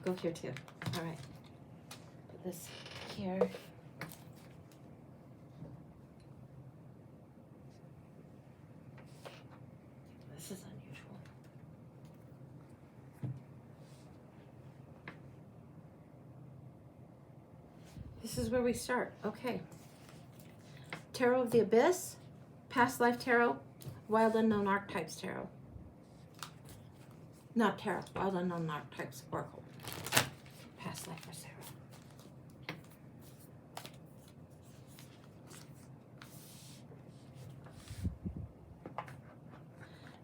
go here too. All right. Put this here. This is unusual. This is where we start. Okay. Tarot of the Abyss, Past Life Tarot, Wild Unknown Archetypes Tarot. Not tarot, Wild Unknown Archetypes Oracle. Past Life for Sarah.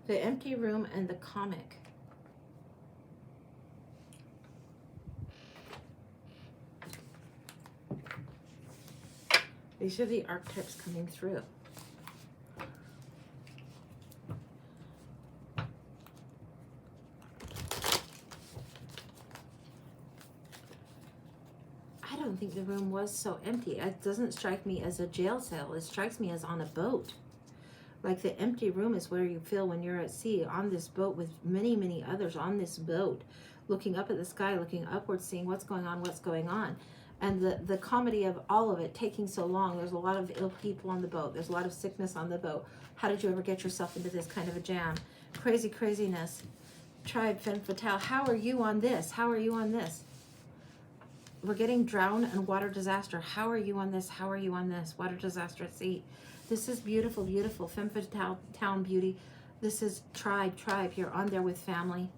The Empty Room and the Comic. These are the archetypes coming through. I don't think the room was so empty. It doesn't strike me as a jail cell. It strikes me as on a boat. Like the empty room is where you feel when you're at sea on this boat with many, many others on this boat, looking up at the sky, looking upwards, seeing what's going on, what's going on. And the comedy of all of it taking so long. There's a lot of ill people on the boat. There's a lot of sickness on the boat. How did you ever get yourself into this kind of a jam? Crazy craziness. Tribe, femme fatale. How are you on this? How are you on this? We're getting drown and water disaster. How are you on this? How are you on this? Water disaster at sea. This is beautiful, beautiful. Femme fatale, town beauty. This is tribe. You're on there with family.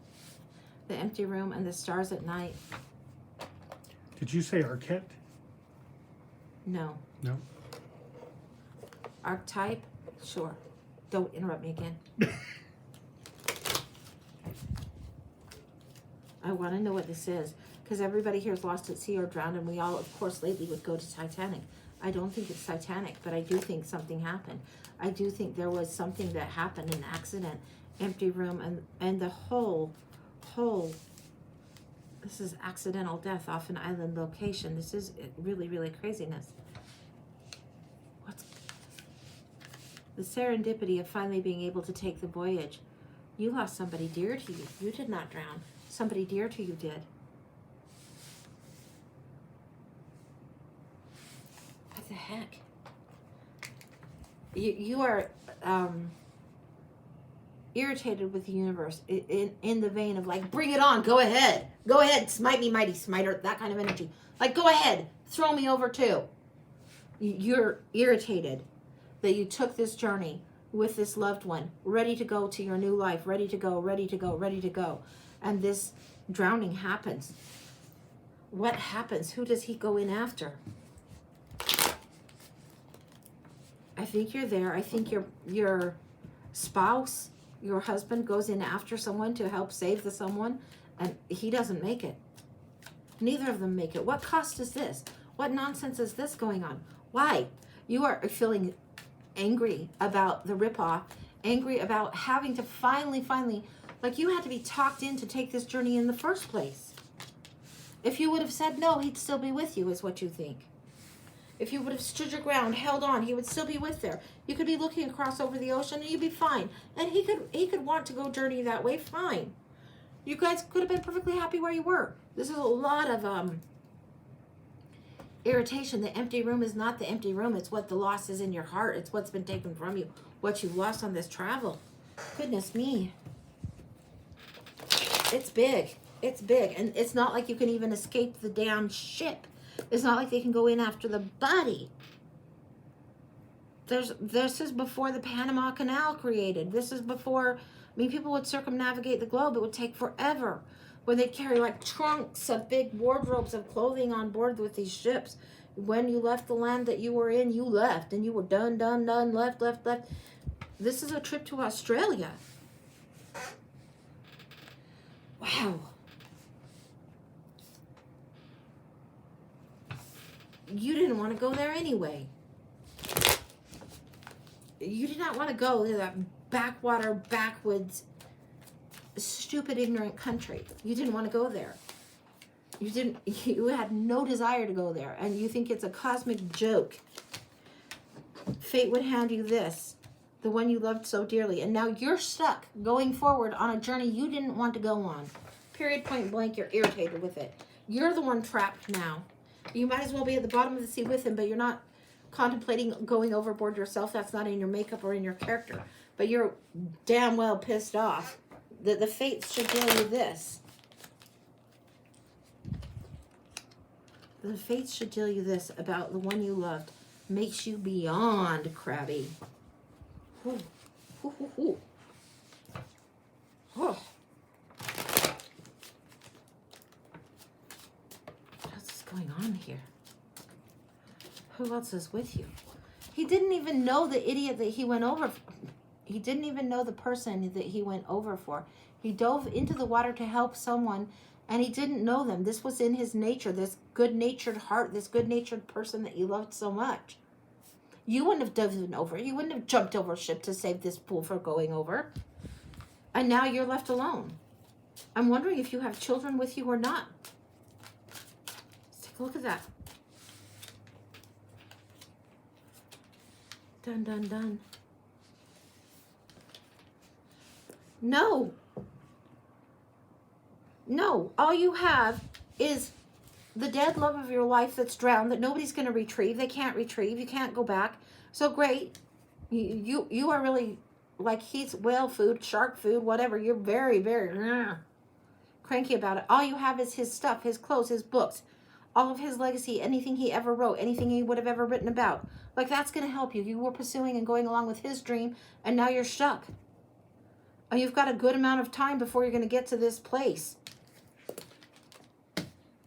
The empty room and the stars at night. Did you say Arquette? No. No. Archetype? Sure. Don't interrupt me again. I want to know what this is. Because everybody here is lost at sea or drowned, and we all, of course, lately would go to Titanic. I don't think it's Titanic, but I do think something happened. I do think there was something that happened, an accident, empty room, and the whole, this is accidental death off an island location. This is really, really craziness. What's the serendipity of finally being able to take the voyage? You lost somebody dear to you. You did not drown. Somebody dear to you did. What the heck? You are irritated with the universe in the vein of like, bring it on, go ahead, smite me, mighty smiter, that kind of energy. Like, go ahead, throw me over too. You're irritated that you took this journey with this loved one, ready to go to your new life, ready to go, and this drowning happens. What happens? Who does he go in after? I think you're there. I think your spouse, your husband, goes in after someone to help save the someone, and he doesn't make it. Neither of them make it. What cost is this? What nonsense is this going on? Why? You are feeling angry about the ripoff, angry about having to finally, like you had to be talked in to take this journey in the first place. If you would have said no, he'd still be with you, is what you think. If you would have stood your ground, held on, he would still be with there. You could be looking across over the ocean and you'd be fine. And he could want to go journey that way, fine. You guys could have been perfectly happy where you were. This is a lot of irritation. The empty room is not the empty room. It's what the loss is in your heart. It's what's been taken from you. What you lost on this travel. Goodness me. It's big. It's big. And it's not like you can even escape the damn ship. It's not like they can go in after the body. This is before the Panama Canal created. This is before, people would circumnavigate the globe. It would take forever. When they'd carry like trunks of big wardrobes of clothing on board with these ships. When you left the land that you were in, you left. And you were done, left. This is a trip to Australia. Wow. You didn't want to go there anyway. You did not want to go to that backwater, backwoods, stupid, ignorant country. You didn't want to go there. You had no desire to go there. And you think it's a cosmic joke. Fate would hand you this, the one you loved so dearly. And now you're stuck going forward on a journey you didn't want to go on. Period, point blank, you're irritated with it. You're the one trapped now. You might as well be at the bottom of the sea with him, but you're not contemplating going overboard yourself. That's not in your makeup or in your character. But you're damn well pissed off. The fates should deal you this. The fates should tell you this about the one you loved. Makes you beyond crabby. Ooh. Ooh, ooh, ooh. Oh. What's going on here? Who else is with you? He didn't even know the idiot that he went over. He didn't even know the person that he went over for. He dove into the water to help someone, and he didn't know them. This was in his nature, this good-natured heart, this good-natured person that you loved so much. You wouldn't have dove over. You wouldn't have jumped over a ship to save this fool from going over. And now you're left alone. I'm wondering if you have children with you or not. Let's take a look at that. Dun, dun, dun. No. No. All you have is the dead love of your life that's drowned, that nobody's going to retrieve. They can't retrieve. You can't go back. So great. You are really like he's whale food, shark food, whatever. You're very, very cranky about it. All you have is his stuff, his clothes, his books, all of his legacy, anything he ever wrote, anything he would have ever written about. Like that's going to help you. You were pursuing and going along with his dream, and now you're stuck. And you've got a good amount of time before you're going to get to this place.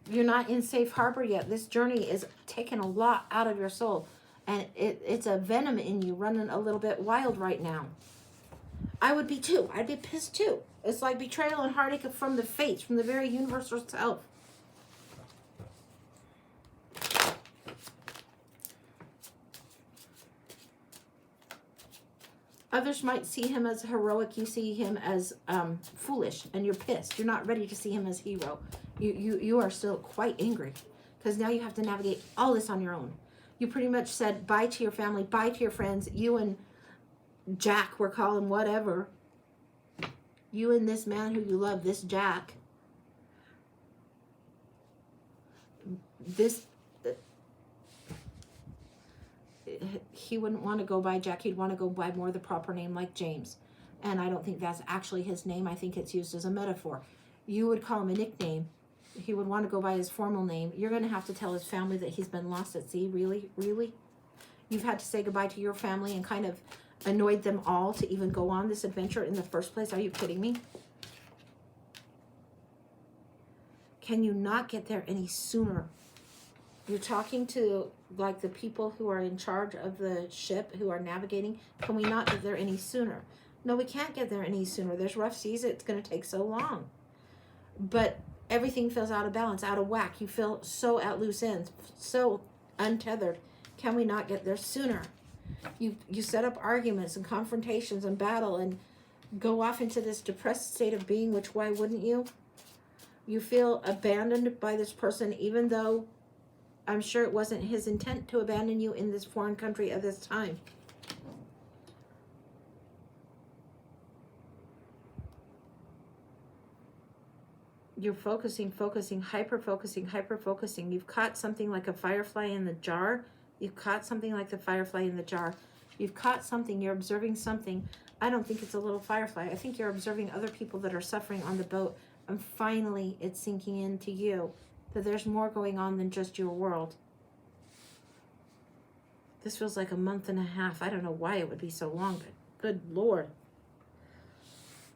You're not in safe harbor yet. This journey is taking a lot out of your soul. And it's a venom in you running a little bit wild right now. I would be too. I'd be pissed too. It's like betrayal and heartache from the fates, from the very universe itself. Others might see him as heroic. You see him as foolish, and you're pissed. You're not ready to see him as hero. You are still quite angry because now you have to navigate all this on your own. You pretty much said bye to your family, bye to your friends. You and Jack, we're calling whatever. You and this man who you love, this Jack. He wouldn't want to go by Jack. He'd want to go by more the proper name like James. And I don't think that's actually his name. I think it's used as a metaphor. You would call him a nickname. He would want to go by his formal name. You're going to have to tell his family that he's been lost at sea. Really? Really? You've had to say goodbye to your family and kind of annoyed them all to even go on this adventure in the first place. Are you kidding me? Can you not get there any sooner? You're talking to like the people who are in charge of the ship, who are navigating. Can we not get there any sooner? No, we can't get there any sooner. There's rough seas. It's going to take so long. But everything feels out of balance, out of whack. You feel so at loose ends, so untethered. Can we not get there sooner? You set up arguments and confrontations and battle and go off into this depressed state of being, which why wouldn't you? You feel abandoned by this person, even though I'm sure it wasn't his intent to abandon you in this foreign country at this time. You're focusing, hyper-focusing. You've caught something like a firefly in the jar. You've caught something like the firefly in the jar. You've caught something. You're observing something. I don't think it's a little firefly. I think you're observing other people that are suffering on the boat. And finally, it's sinking into you that there's more going on than just your world. This feels like a month and a half. I don't know why it would be so long, but good Lord.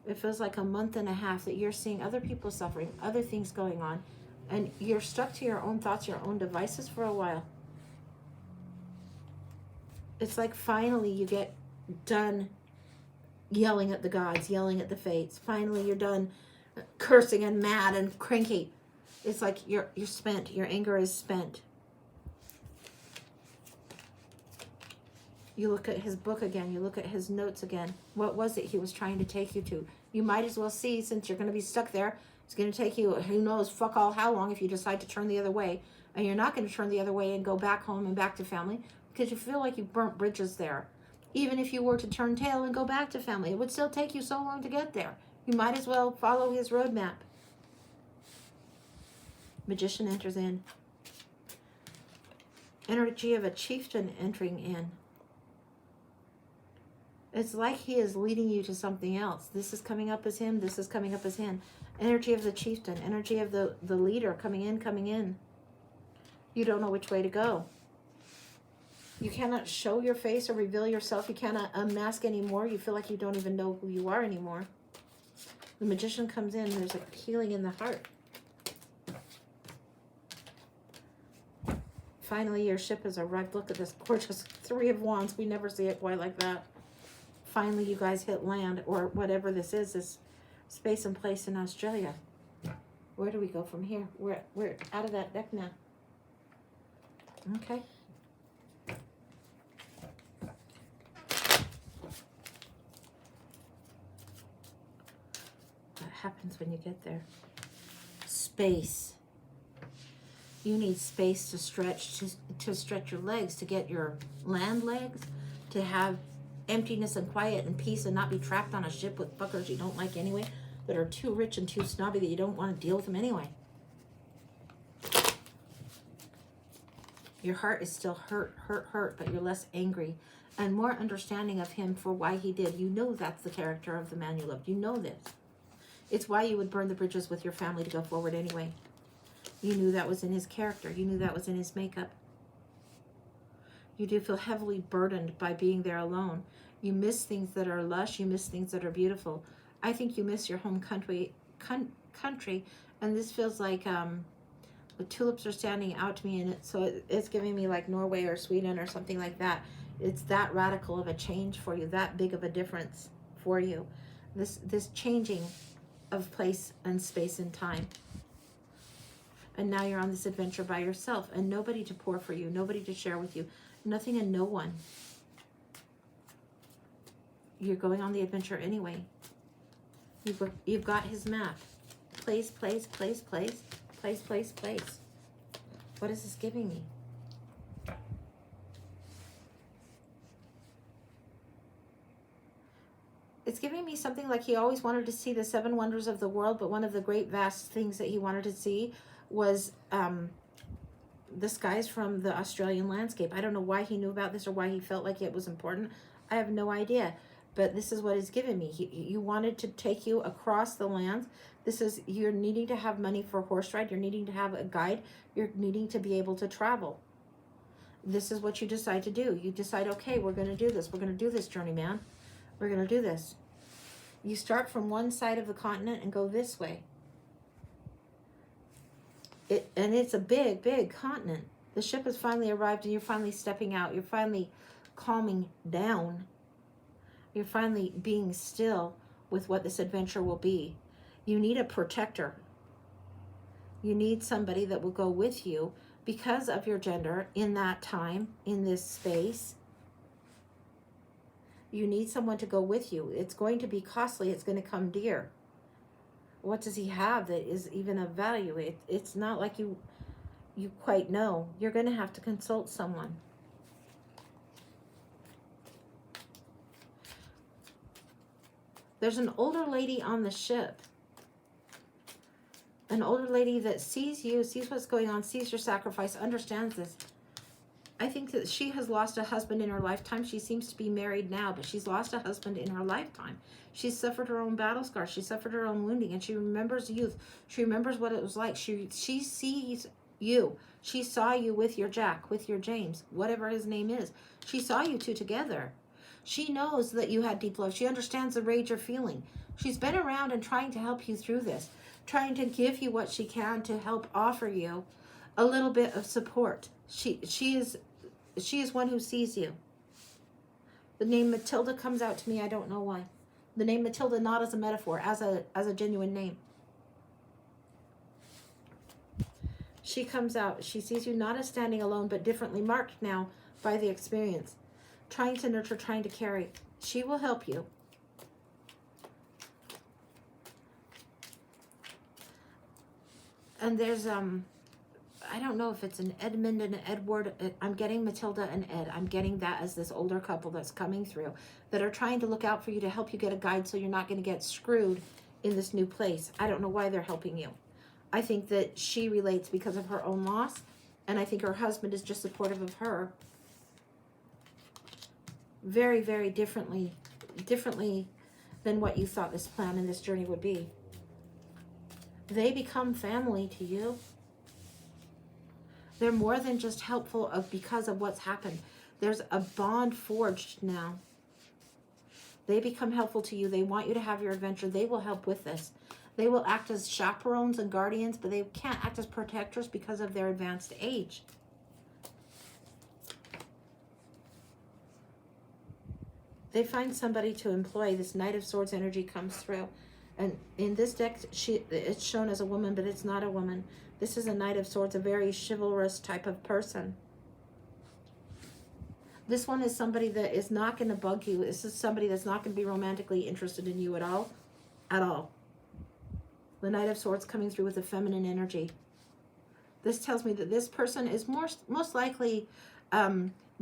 It feels like a month and a half that you're seeing other people suffering, other things going on, and you're stuck to your own thoughts, your own devices for a while. It's like finally you get done yelling at the gods, yelling at the fates. Finally you're done cursing and mad and cranky. It's like you're spent. Your anger is spent. You look at his book again. You look at his notes again. What was it he was trying to take you to? You might as well see, since you're going to be stuck there, it's going to take you, who knows, fuck all how long if you decide to turn the other way. And you're not going to turn the other way and go back home and back to family because you feel like you've burnt bridges there. Even if you were to turn tail and go back to family, it would still take you so long to get there. You might as well follow his roadmap. Magician enters in. Energy of a chieftain entering in. It's like he is leading you to something else. This is coming up as him. This is coming up as him. Energy of the chieftain. Energy of the leader coming in, coming in. You don't know which way to go. You cannot show your face or reveal yourself. You cannot unmask anymore. You feel like you don't even know who you are anymore. The magician comes in. There's a healing in the heart. Finally, your ship has arrived. Look at this gorgeous Three of Wands. We never see it quite like that. Finally, you guys hit land, or whatever this space and place in Australia. Where do we go from here? We're out of that deck now. Okay. What happens when you get there? Space. You need space to stretch, to stretch your legs, to get your land legs, to have emptiness and quiet and peace and not be trapped on a ship with fuckers you don't like anyway, that are too rich and too snobby that you don't want to deal with them anyway. Your heart is still hurt, but you're less angry and more understanding of him for why he did. You know that's the character of the man you loved. You know this. It's why you would burn the bridges with your family to go forward anyway. You knew that was in his character. You knew that was in his makeup. You do feel heavily burdened by being there alone. You miss things that are lush. You miss things that are beautiful. I think you miss your home country, and this feels like the tulips are standing out to me, and it's giving me like Norway or Sweden or something like that. It's that radical of a change for you, that big of a difference for you. This changing of place and space and time. And now you're on this adventure by yourself, and nobody to pour for you, nobody to share with you, nothing and no one. You're going on the adventure anyway. You've got his map. Place. What is this giving me? It's giving me something like he always wanted to see the 7 wonders of the world, but one of the great vast things that he wanted to see was the skies from the Australian landscape. I don't know why he knew about this or why he felt like it was important. I have no idea, but this is what he's given me. You wanted to take you across the lands. You're needing to have money for a horse ride. You're needing to have a guide. You're needing to be able to travel. This is what you decide to do. You decide, okay, we're going to do this. We're going to do this, journeyman. We're going to do this. You start from one side of the continent and go this way. And it's a big, big continent. The ship has finally arrived and you're finally stepping out. You're finally calming down. You're finally being still with what this adventure will be. You need a protector. You need somebody that will go with you because of your gender in that time, in this space. You need someone to go with you. It's going to be costly. It's going to come dear. What does he have that is even of value? It's not like you quite know. You're going to have to consult someone. There's an older lady on the ship. An older lady that sees you, sees what's going on, sees your sacrifice, understands this. I think that she has lost a husband in her lifetime. She seems to be married now, but she's lost a husband in her lifetime. She's suffered her own battle scars. She suffered her own wounding, and she remembers youth. She remembers what it was like. She sees you. She saw you with your Jack, with your James, whatever his name is. She saw you two together. She knows that you had deep love. She understands the rage you're feeling. She's been around and trying to help you through this, trying to give you what she can to help offer you a little bit of support. She is one who sees you. The name Matilda comes out to me. I don't know why. The name Matilda, not as a metaphor, as a genuine name. She comes out. She sees you not as standing alone, but differently marked now by the experience. Trying to nurture, trying to carry. She will help you. And there's I don't know if it's an Edmund and an Edward. I'm getting Matilda and Ed. I'm getting that as this older couple that's coming through that are trying to look out for you to help you get a guide so you're not going to get screwed in this new place. I don't know why they're helping you. I think that she relates because of her own loss, and I think her husband is just supportive of her very, very differently than what you thought this plan and this journey would be. They become family to you. They're more than just helpful because of what's happened. There's a bond forged now. They become helpful to you. They want you to have your adventure. They will help with this. They will act as chaperones and guardians, but they can't act as protectors because of their advanced age. They find somebody to employ. This Knight of Swords energy comes through. And in this deck, it's shown as a woman, but it's not a woman. This is a Knight of Swords, a very chivalrous type of person. This one is somebody that is not going to bug you. This is somebody that's not going to be romantically interested in you at all. At all. The Knight of Swords coming through with a feminine energy. This tells me that this person is most likely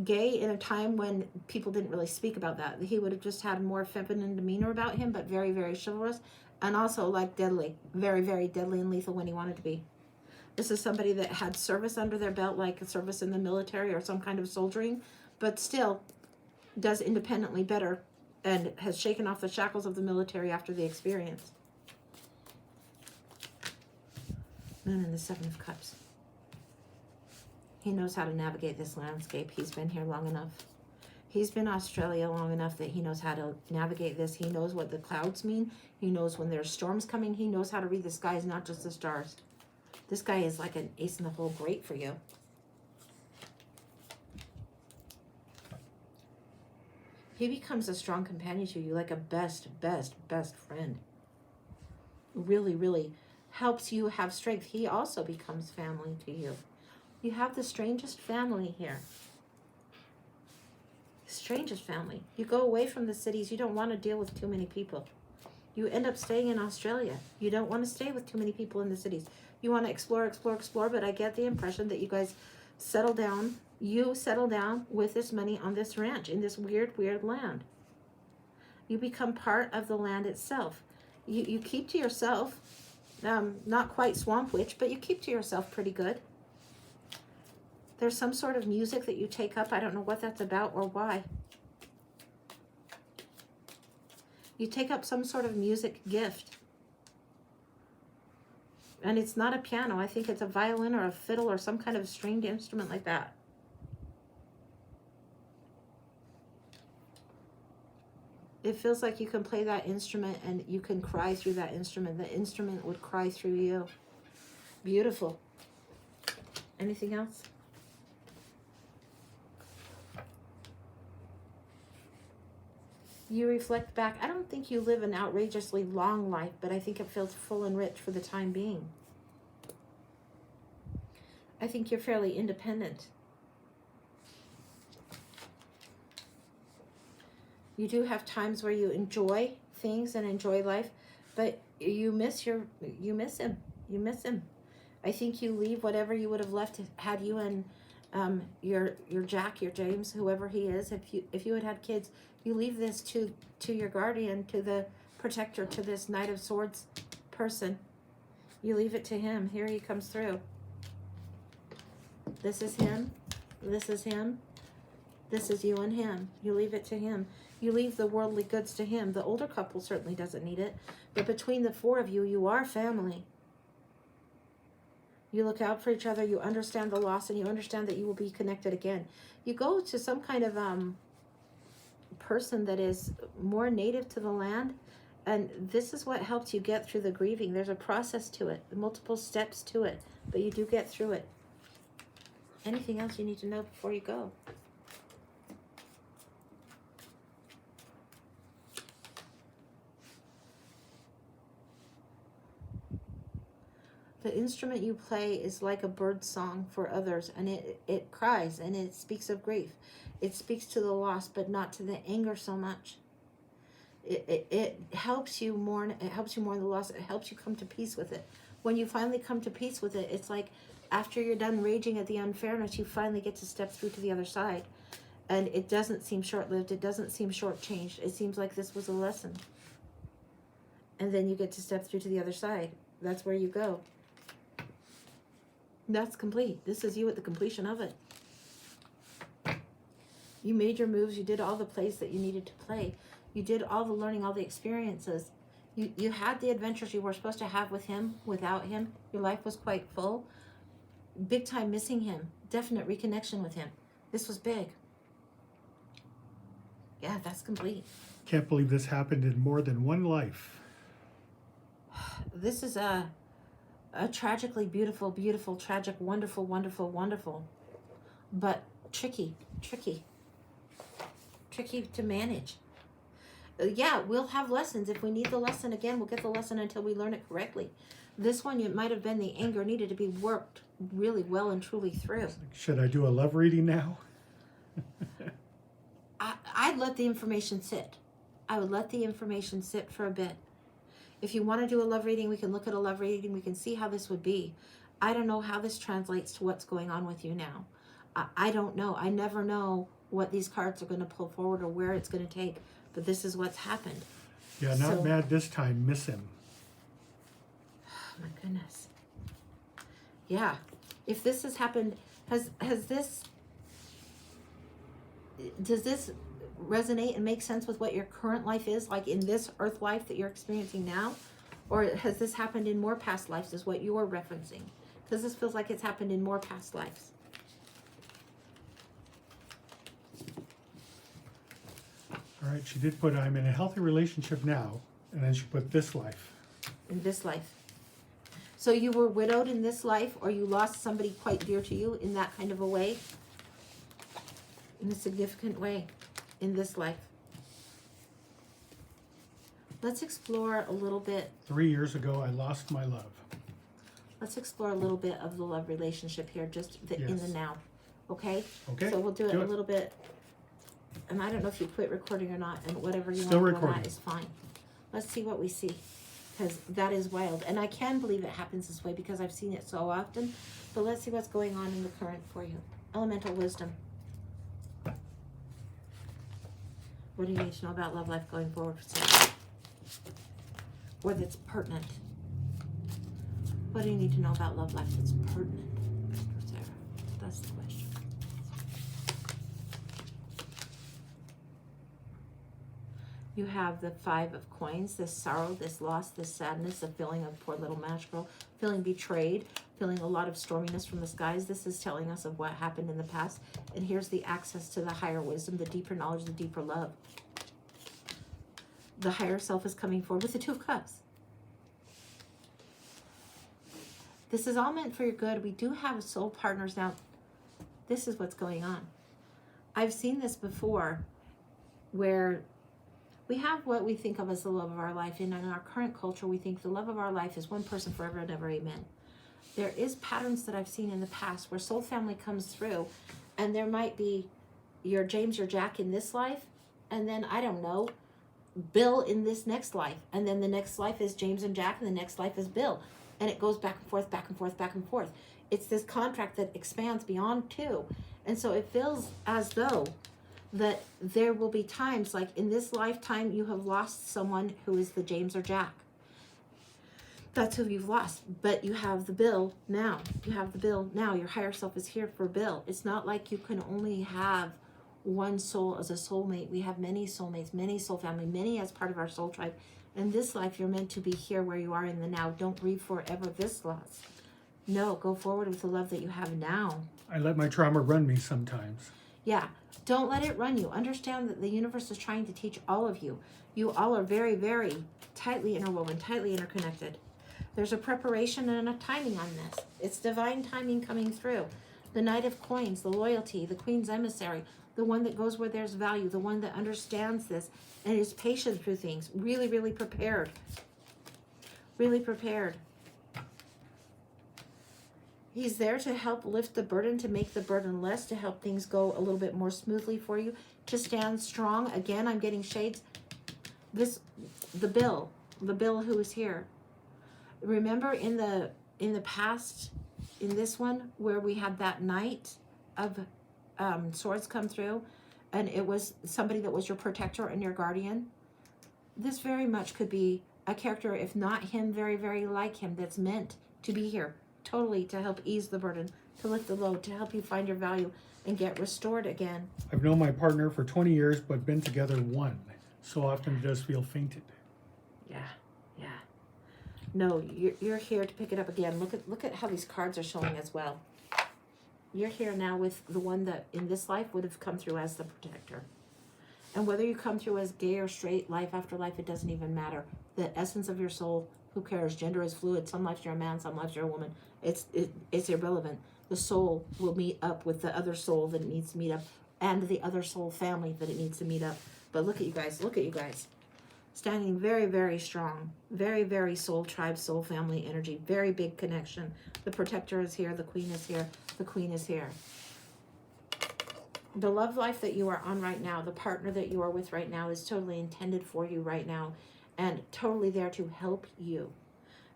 gay in a time when people didn't really speak about that. He would have just had a more feminine demeanor about him, but very, very chivalrous. And also like deadly. Very, very deadly and lethal when he wanted to be. This is somebody that had service under their belt, like a service in the military or some kind of soldiering, but still does independently better and has shaken off the shackles of the military after the experience. Moon and the Seven of Cups. He knows how to navigate this landscape. He's been here long enough. He's been Australia long enough that he knows how to navigate this. He knows what the clouds mean. He knows when there's storms coming. He knows how to read the skies, not just the stars. This guy is like an ace in the hole, great for you. He becomes a strong companion to you, like a best friend. Really, really helps you have strength. He also becomes family to you. You have the strangest family here. Strangest family. You go away from the cities. You don't want to deal with too many people. You end up staying in Australia. You don't want to stay with too many people in the cities. You want to explore, but I get the impression that you guys settle down. You settle down with this money on this ranch in this weird land. You become part of the land itself. You keep to yourself. Not quite swamp witch, but you keep to yourself pretty good. There's some sort of music that you take up. I don't know what that's about or why. You take up some sort of music gift. And it's not a piano. I think it's a violin or a fiddle or some kind of stringed instrument like that. It feels like you can play that instrument and you can cry through that instrument. The instrument would cry through you. Beautiful. Anything else? You reflect back. I don't think you live an outrageously long life, but I think it feels full and rich for the time being. I think you're fairly independent. You do have times where you enjoy things and enjoy life, but you miss him. You miss him. I think you leave whatever you would have left had you and your Jack, your James, whoever he is. If you had kids, you leave this to your guardian, to the protector, to this Knight of Swords person. You leave it to him. Here he comes through. This is him. This is him. This is you and him. You leave it to him. You leave the worldly goods to him. The older couple certainly doesn't need it. But between the four of you, you are family. You look out for each other. You understand the loss, and you understand that you will be connected again. You go to some kind of person that is more native to the land, and this is what helps you get through the grieving. There's a process to it, multiple steps to it, but you do get through it. Anything else you need to know before you go? The instrument you play is like a bird song for others, and it cries and it speaks of grief. It speaks to the loss, but not to the anger so much. It helps you mourn. It helps you mourn the loss. It helps you come to peace with it. When you finally come to peace with it, it's like after you're done raging at the unfairness, you finally get to step through to the other side. And it doesn't seem short-lived. It doesn't seem short-changed. It seems like this was a lesson. And then you get to step through to the other side. That's where you go. That's complete. This is you at the completion of it. You made your moves. You did all the plays that you needed to play. You did all the learning, all the experiences. You had the adventures you were supposed to have with him. Without him, your life was quite full. Big time missing him. Definite reconnection with him. This was big. Yeah, that's complete. Can't believe this happened in more than one life. This is a tragically beautiful, beautiful, tragic, wonderful, wonderful, wonderful, but tricky to manage. Yeah, we'll have lessons. If we need the lesson again, we'll get the lesson until we learn it correctly. This one, it might have been the anger needed to be worked really well and truly through. Should I do a love reading now? I'd let the information sit. I would let the information sit for a bit. If you want to do a love reading, we can look at a love reading. We can see how this would be. I don't know how this translates to what's going on with you now. I don't know. I never know what these cards are going to pull forward or where it's going to take. But this is what's happened. Yeah, not mad this time. Miss him. Oh my goodness. Yeah. If this has happened, has this, does this resonate and make sense with what your current life is, like in this earth life that you're experiencing now? Or has this happened in more past lives is what you're referencing? Because this feels like it's happened in more past lives. All right, she did put, I'm in a healthy relationship now, and then she put this life. In this life. So you were widowed in this life, or you lost somebody quite dear to you in that kind of a way, in a significant way, in this life. Let's explore a little bit. 3 years ago, I lost my love. Let's explore a little bit of the love relationship here, just in the now. Okay? Okay. So we'll do it a little bit. And I don't know if you quit recording or not, and whatever you Still want to recording. do is fine. Let's see what we see, because that is wild. And I can believe it happens this way because I've seen it so often. But let's see what's going on in the current for you. Elemental wisdom. What do you need to know about love life going forward for Sarah? Or that's pertinent? What do you need to know about love life that's pertinent for Sarah? That's the question. You have the 5 of coins, this sorrow, this loss, this sadness, the feeling of poor little match girl, feeling betrayed, feeling a lot of storminess from the skies. This is telling us of what happened in the past. And here's the access to the higher wisdom, the deeper knowledge, the deeper love. The higher self is coming forward with the 2 of Cups. This is all meant for your good. We do have soul partners now. This is what's going on. I've seen this before where we have what we think of as the love of our life. And in our current culture, we think the love of our life is one person forever and ever, amen. There is patterns that I've seen in the past where soul family comes through, and there might be your James or Jack in this life, and then, I don't know, Bill in this next life. And then the next life is James and Jack, and the next life is Bill. And it goes back and forth, back and forth, back and forth. It's this contract that expands beyond 2. And so it feels as though that there will be times, like in this lifetime, you have lost someone who is the James or Jack. That's who you've lost. But you have the Bill now. You have the Bill now. Your higher self is here for Bill. It's not like you can only have one soul as a soulmate. We have many soulmates, many soul family, many as part of our soul tribe. In this life, you're meant to be here where you are in the now. Don't grieve forever this loss. No, go forward with the love that you have now. I let my trauma run me sometimes. Yeah, don't let it run you. Understand that the universe is trying to teach all of you. You all are very, very tightly interwoven, tightly interconnected. There's a preparation and a timing on this. It's divine timing coming through. The Knight of Coins, the loyalty, the Queen's emissary, the one that goes where there's value, the one that understands this and is patient through things. Really, really prepared. Really prepared. He's there to help lift the burden, to make the burden less, to help things go a little bit more smoothly for you, to stand strong. Again, I'm getting shades. The Bill who is here. Remember in the past, in this one, where we had that Knight of Swords come through, and it was somebody that was your protector and your guardian? This very much could be a character, if not him, very, very like him, that's meant to be here totally to help ease the burden, to lift the load, to help you find your value and get restored again. I've known my partner for 20 years, but been together one. So often it does feel fainted. Yeah, yeah. No, you're here to pick it up again. Look at how these cards are showing as well. You're here now with the one that in this life would have come through as the protector. And whether you come through as gay or straight, life after life, it doesn't even matter. The essence of your soul, who cares? Gender is fluid. Some lives you're a man, some lives you're a woman. It's irrelevant. The soul will meet up with the other soul that it needs to meet up, and the other soul family that it needs to meet up. But look at you guys. Look at you guys. Standing very, very strong. Very, very soul tribe, soul family energy. Very big connection. The protector is here. The queen is here. The queen is here. The love life that you are on right now, the partner that you are with right now is totally intended for you right now and totally there to help you,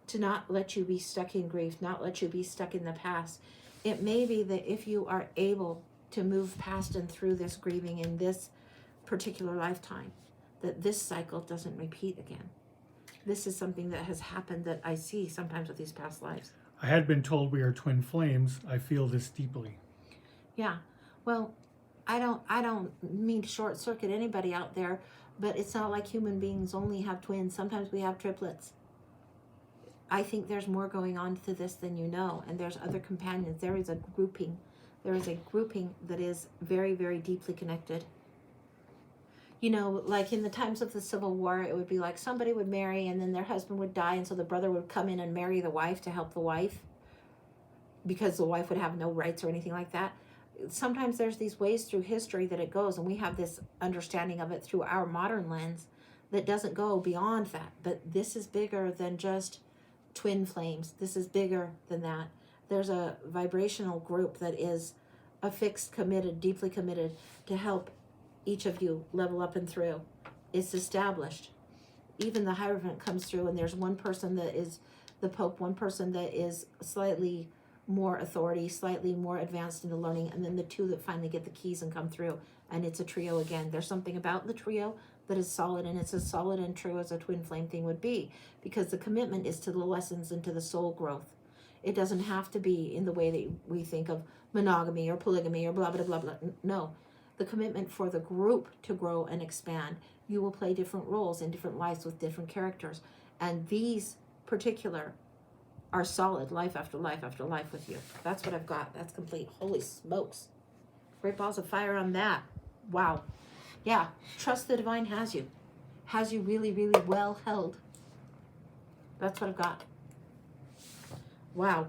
to not let you be stuck in grief, not let you be stuck in the past. It may be that if you are able to move past and through this grieving in this particular lifetime, that this cycle doesn't repeat again. This is something that has happened that I see sometimes with these past lives. I had been told we are twin flames. I feel this deeply. Yeah, well, I don't mean to short circuit anybody out there, but it's not like human beings only have twins. Sometimes we have triplets. I think there's more going on to this than you know, and there's other companions. There is a grouping. There is a grouping that is very, very deeply connected. You know, like in the times of the Civil War, it would be like somebody would marry and then their husband would die, and so the brother would come in and marry the wife to help the wife because the wife would have no rights or anything like that. Sometimes there's these ways through history that it goes, and we have this understanding of it through our modern lens that doesn't go beyond that. But this is bigger than just twin flames. This is bigger than that. There's a vibrational group that is affixed, committed, deeply committed to help each of you level up and through. It's established. Even the Hierophant comes through, and there's one person that is the Pope, one person that is slightly more authority, slightly more advanced in the learning, and then the two that finally get the keys and come through, and it's a trio again. There's something about the trio that is solid, and it's as solid and true as a twin flame thing would be, because the commitment is to the lessons and to the soul growth. It doesn't have to be in the way that we think of monogamy or polygamy or blah, blah, blah, blah. No, the commitment for the group to grow and expand. You will play different roles in different lives with different characters, and these particular are solid life after life after life with you. That's what I've got. That's complete. Holy smokes. Great balls of fire on that. Wow. Yeah. Trust the divine has you. Has you really, really well held. That's what I've got. Wow.